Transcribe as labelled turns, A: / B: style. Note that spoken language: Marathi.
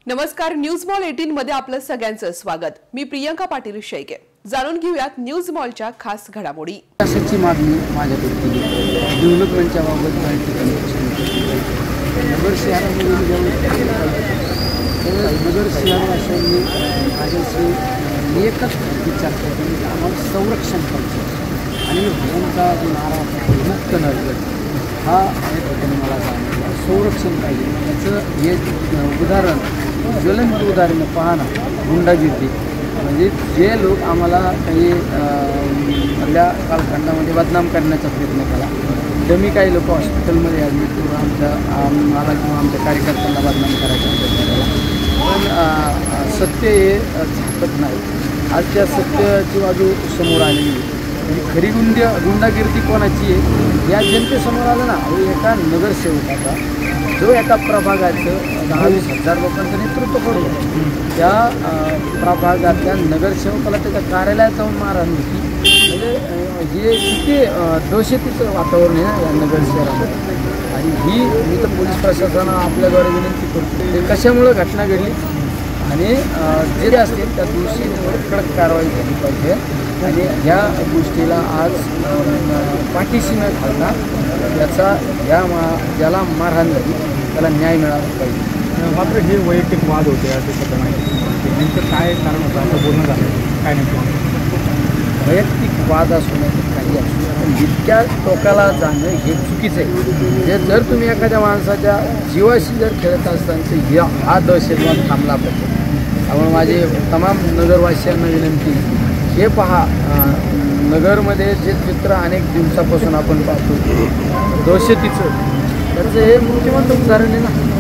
A: नमस्कार, न्यूज मॉल 18 मध्ये आपलं सगळ्यांचं स्वागत। मी प्रियंका पाटील शेळके। जाणून घेऊयात न्यूज मॉलच्या खास घडामोडी।
B: अशाची मागणी माझ्याकडे केली डेव्हलपमेंटच्या बाबत काही ठिकाणी नगर शहरामध्ये नगर शहरवासियांनी माझ्याशी एकच विचार करतो की आम्हाला संरक्षण करायचं आणि भूमीचा जो नारा मुक्त नगर हा ठिकाणी मला सांगितलं संरक्षण पाहिजे। त्याचं हे उदाहरण ज्वलंत उदाहरण पाहणं गुंडागिरी म्हणजे जे लोक आम्हाला काही आपल्या कालखंडामध्ये बदनाम करण्याचा प्रयत्न केला जमी काही लोक हॉस्पिटलमध्ये ॲडमिट करून आम्हाला किंवा आमच्या कार्यकर्त्यांना बदनाम करायचा प्रयत्न केला पण सत्य हे झाकत नाही। आज त्या सत्याची बाजू समोर आलेली म्हणजे खरी गुंडागिरी कोणाची आहे या जनतेसमोर आलं ना। एका नगरसेवकाचा जो एका प्रभागाचं 10-20 हजार लोकांचं नेतृत्व करतो त्या प्रभागातल्या नगरसेवकाला त्याच्या कार्यालयात जाऊन मारहाण होती म्हणजे हे किती दहशतीचं वातावरण आहे ना या नगर शहरामध्ये। आणि ही मी तर पोलीस प्रशासनाला आपल्याद्वारे विनंती करतो ते कशामुळं घटना घडली आणि जे असतील त्या दोषींवर कडक कारवाई झाली पाहिजे आणि ह्या गोष्टीला आज पाठीशी न घालता याचा ज्याला मारहाण झाली त्याला न्याय मिळाला पाहिजे।
C: मात्र हे वैयक्तिक वाद होते असे सध्या माहिती नेमकं काय कारण होतं असं बोलणं झालं काय नेमकं
B: वैयक्तिक वाद असू नये काही असू पण इतक्या टोकाला जाणं हे चुकीचं आहे। जर तुम्ही एखाद्या माणसाच्या जीवाशी जर खेळत असताना हा दहशतवाद थांबला पाहिजे। त्यामुळे माझे तमाम नगरवासियांना विनंती हे पहा नगरमध्ये जे चित्र अनेक दिवसापासून आपण पाहतो दहशतीचं त्याचं हे मुख्यमंत्री उदाहरण आहे ना।